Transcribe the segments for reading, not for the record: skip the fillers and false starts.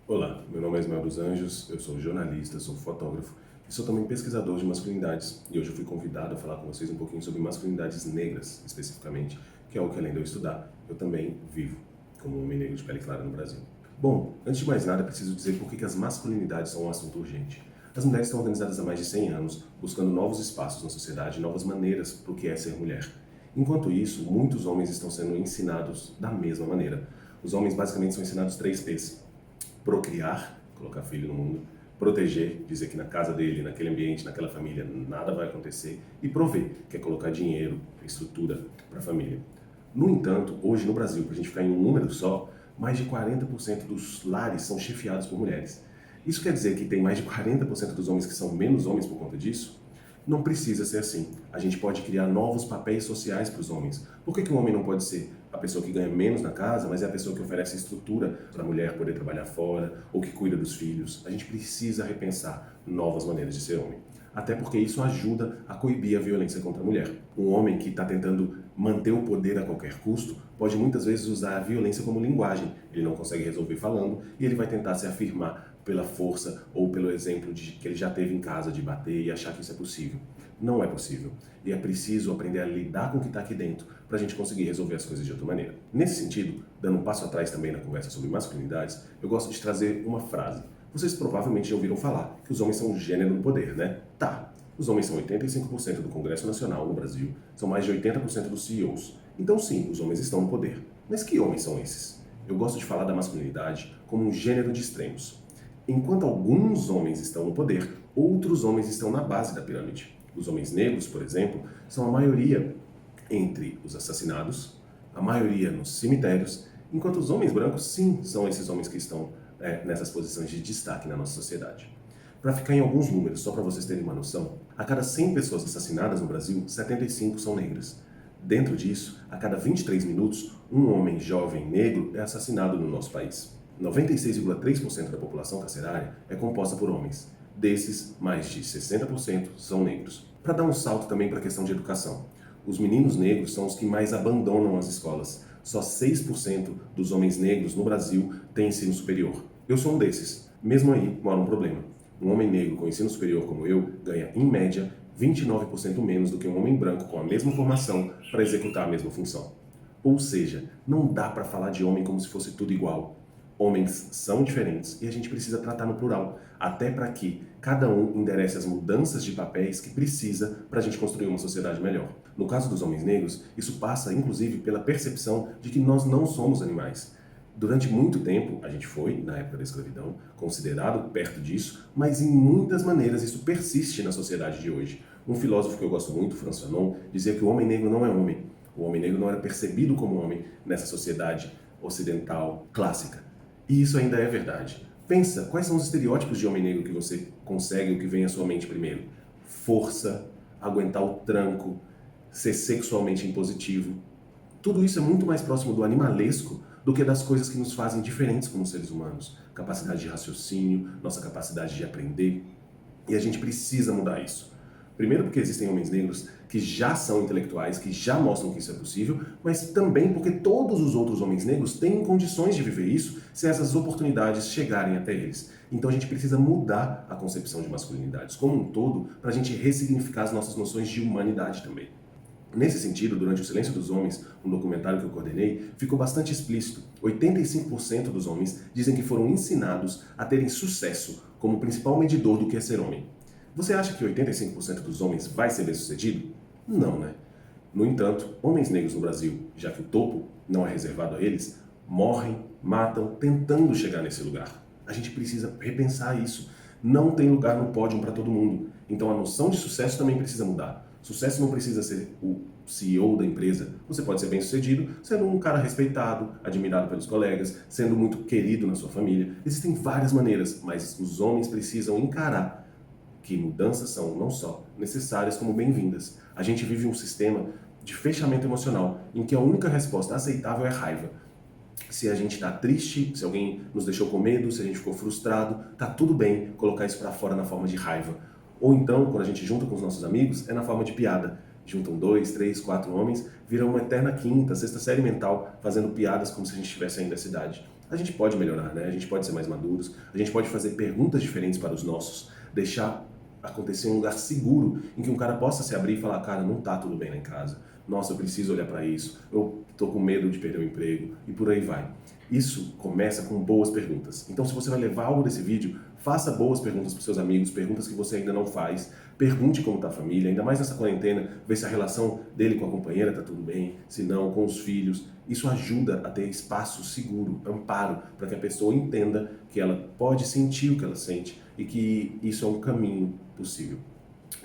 Olá, meu nome é Ismael dos Anjos, eu sou jornalista, sou fotógrafo e sou também pesquisador de masculinidades. E hoje eu fui convidado a falar com vocês um pouquinho sobre masculinidades negras, especificamente, que é algo que além de eu estudar, eu também vivo como um homem negro de pele clara no Brasil. Bom, antes de mais nada, preciso dizer por que as masculinidades são um assunto urgente. As mulheres estão organizadas há mais de 100 anos, buscando novos espaços na sociedade, novas maneiras para o que é ser mulher. Enquanto isso, muitos homens estão sendo ensinados da mesma maneira. Os homens basicamente são ensinados 3 P's: procriar, colocar filho no mundo; proteger, dizer que na casa dele, naquele ambiente, naquela família, nada vai acontecer; e prover, que é colocar dinheiro, estrutura para a família. No entanto, hoje no Brasil, para a gente ficar em um número só, mais de 40% dos lares são chefiados por mulheres. Isso quer dizer que tem mais de 40% dos homens que são menos homens por conta disso? Não precisa ser assim. A gente pode criar novos papéis sociais para os homens. Por que um homem não pode ser a pessoa que ganha menos na casa, mas é a pessoa que oferece estrutura para a mulher poder trabalhar fora, ou que cuida dos filhos? A gente precisa repensar novas maneiras de ser homem. Até porque isso ajuda a coibir a violência contra a mulher. Um homem que está tentando manter o poder a qualquer custo pode muitas vezes usar a violência como linguagem. Ele não consegue resolver falando e ele vai tentar se afirmar pela força ou pelo exemplo que ele já teve em casa de bater e achar que isso é possível. Não é possível. E é preciso aprender a lidar com o que está aqui dentro para a gente conseguir resolver as coisas de outra maneira. Nesse sentido, dando um passo atrás também na conversa sobre masculinidades, eu gosto de trazer uma frase. Vocês provavelmente já ouviram falar que os homens são um gênero no poder, né? Tá. Os homens são 85% do Congresso Nacional no Brasil, são mais de 80% dos CEOs. Então sim, os homens estão no poder. Mas que homens são esses? Eu gosto de falar da masculinidade como um gênero de extremos. Enquanto alguns homens estão no poder, outros homens estão na base da pirâmide. Os homens negros, por exemplo, são a maioria entre os assassinados, a maioria nos cemitérios, enquanto os homens brancos, sim, são esses homens que estão nessas posições de destaque na nossa sociedade. Para ficar em alguns números, só para vocês terem uma noção, a cada 100 pessoas assassinadas no Brasil, 75 são negras. Dentro disso, a cada 23 minutos, um homem jovem negro é assassinado no nosso país. 96,3% da população carcerária é composta por homens. Desses, mais de 60% são negros. Para dar um salto também para a questão de educação, os meninos negros são os que mais abandonam as escolas. Só 6% dos homens negros no Brasil têm ensino superior. Eu sou um desses. Mesmo aí, mora um problema. Um homem negro com ensino superior como eu ganha, em média, 29% menos do que um homem branco com a mesma formação para executar a mesma função. Ou seja, não dá para falar de homem como se fosse tudo igual. Homens são diferentes e a gente precisa tratar no plural, até para que cada um enderece as mudanças de papéis que precisa para a gente construir uma sociedade melhor. No caso dos homens negros, isso passa inclusive pela percepção de que nós não somos animais. Durante muito tempo, a gente foi, na época da escravidão, considerado perto disso, mas em muitas maneiras isso persiste na sociedade de hoje. Um filósofo que eu gosto muito, Franz Fanon, dizia que o homem negro não é homem. O homem negro não era percebido como homem nessa sociedade ocidental clássica. E isso ainda é verdade. Pensa, quais são os estereótipos de homem negro que você consegue, o que vem à sua mente primeiro? Força, aguentar o tranco, ser sexualmente impositivo. Tudo isso é muito mais próximo do animalesco do que das coisas que nos fazem diferentes como seres humanos. Capacidade de raciocínio, nossa capacidade de aprender. E a gente precisa mudar isso. Primeiro porque existem homens negros que já são intelectuais, que já mostram que isso é possível, mas também porque todos os outros homens negros têm condições de viver isso se essas oportunidades chegarem até eles. Então a gente precisa mudar a concepção de masculinidades como um todo para a gente ressignificar as nossas noções de humanidade também. Nesse sentido, durante o Silêncio dos Homens, um documentário que eu coordenei, ficou bastante explícito. 85% dos homens dizem que foram ensinados a terem sucesso como principal medidor do que é ser homem. Você acha que 85% dos homens vai ser bem-sucedido? Não, né? No entanto, homens negros no Brasil, já que o topo não é reservado a eles, morrem, matam, tentando chegar nesse lugar. A gente precisa repensar isso. Não tem lugar no pódio para todo mundo. Então a noção de sucesso também precisa mudar. Sucesso não precisa ser o CEO da empresa. Você pode ser bem-sucedido sendo um cara respeitado, admirado pelos colegas, sendo muito querido na sua família. Existem várias maneiras, mas os homens precisam encarar que mudanças são não só necessárias como bem-vindas. A gente vive um sistema de fechamento emocional em que a única resposta aceitável é raiva. Se a gente está triste, se alguém nos deixou com medo, se a gente ficou frustrado, tá tudo bem colocar isso para fora na forma de raiva. Ou então, quando a gente junta com os nossos amigos, é na forma de piada. Juntam 2, 3, 4 homens, viram uma eterna quinta, sexta série mental, fazendo piadas como se a gente estivesse ainda nessa idade. a gente pode melhorar, né? A gente pode ser mais maduros, a gente pode fazer perguntas diferentes para os nossos, deixar acontecer um lugar seguro em que um cara possa se abrir e falar, cara, não tá tudo bem lá em casa, nossa, eu preciso olhar para isso, eu tô com medo de perder o emprego e por aí vai. Isso começa com boas perguntas. Então, se você vai levar algo desse vídeo, faça boas perguntas para seus amigos, perguntas que você ainda não faz, pergunte como está a família, ainda mais nessa quarentena, ver se a relação dele com a companheira está tudo bem, se não, com os filhos. Isso ajuda a ter espaço seguro, amparo, para que a pessoa entenda que ela pode sentir o que ela sente e que isso é um caminho possível.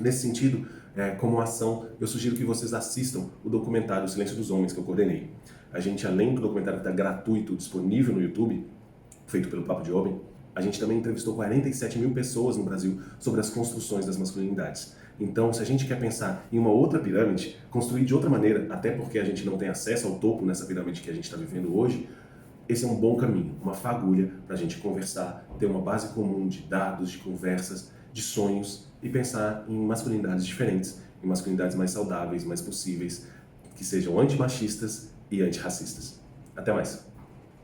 Nesse sentido, como ação, eu sugiro que vocês assistam o documentário O Silêncio dos Homens, que eu coordenei. A gente, além do documentário que está gratuito, disponível no YouTube, feito pelo Papo de Homem, a gente também entrevistou 47 mil pessoas no Brasil sobre as construções das masculinidades. Então, se a gente quer pensar em uma outra pirâmide, construir de outra maneira, até porque a gente não tem acesso ao topo nessa pirâmide que a gente está vivendo hoje, esse é um bom caminho, uma fagulha para a gente conversar, ter uma base comum de dados, de conversas, de sonhos e pensar em masculinidades diferentes, em masculinidades mais saudáveis, mais possíveis, que sejam antimachistas e antirracistas. Até mais!